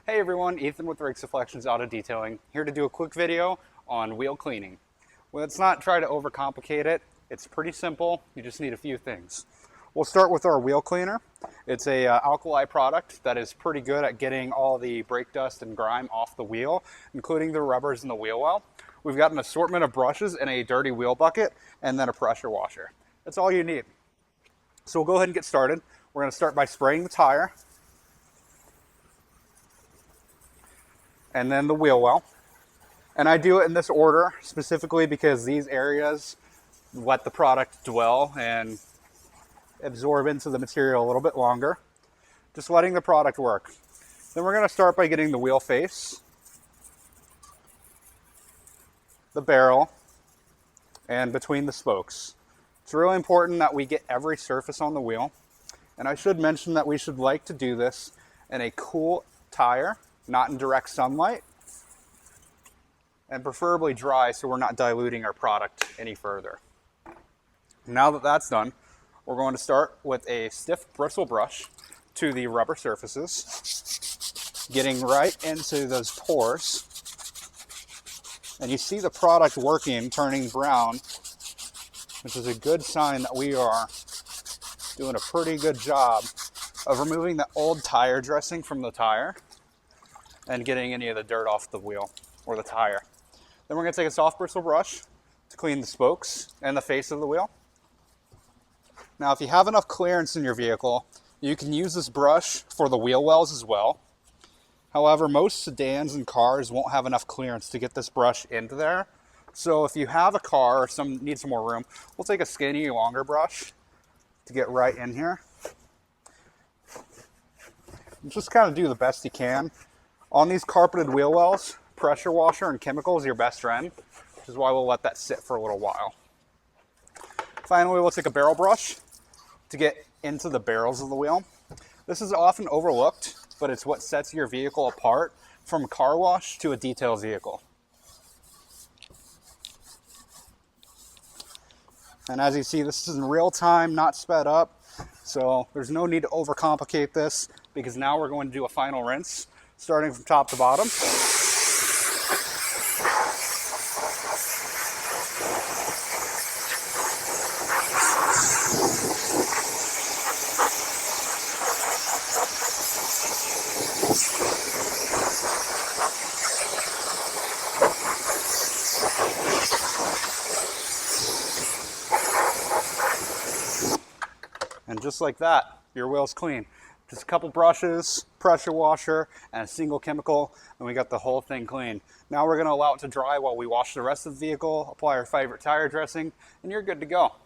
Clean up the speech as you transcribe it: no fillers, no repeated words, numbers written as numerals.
Hey everyone, Ethan with Rig Selections Auto Detailing, here to do a quick video on wheel cleaning. Well, let's not try to overcomplicate it. It's pretty simple. You just need a few things. We'll start with our wheel cleaner. It's a alkali product that is pretty good at getting all the brake dust and grime off the wheel, including the rubbers in the wheel well. We've got an assortment of brushes and a dirty wheel bucket, and then a pressure washer. That's all you need. So we'll go ahead and get started. We're going to start by spraying the tire, and then the wheel well. And I do it in this order specifically because these areas let the product dwell and absorb into the material a little bit longer. Just letting the product work. Then we're going to start by getting the wheel face, the barrel, and between the spokes. It's really important that we get every surface on the wheel. And I should mention that we should like to do this in a cool tire, not in direct sunlight, and preferably dry so we're not diluting our product any further. Now that that's done, we're going to start with a stiff bristle brush to the rubber surfaces, getting right into those pores. And you see the product working, turning brown, which is a good sign that we are doing a pretty good job of removing the old tire dressing from the tire and getting any of the dirt off the wheel or the tire. Then we're going to take a soft bristle brush to clean the spokes and the face of the wheel. Now, if you have enough clearance in your vehicle, you can use this brush for the wheel wells as well. However, most sedans and cars won't have enough clearance to get this brush into there. So if you have a car or need some more room, we'll take a skinny, longer brush to get right in here. Just kind of do the best you can. On these carpeted wheel wells, pressure washer and chemical is your best friend, which is why we'll let that sit for a little while. Finally, we'll take a barrel brush to get into the barrels of the wheel. This is often overlooked, but it's what sets your vehicle apart from a car wash to a detail vehicle. And as you see, this is in real time, not sped up, so there's no need to overcomplicate this because now we're going to do a final rinse, starting from top to bottom. And just like that, your wheel's clean. Just a couple brushes, pressure washer, and a single chemical, and we got the whole thing clean. Now we're going to allow it to dry while we wash the rest of the vehicle, apply our favorite tire dressing, and you're good to go.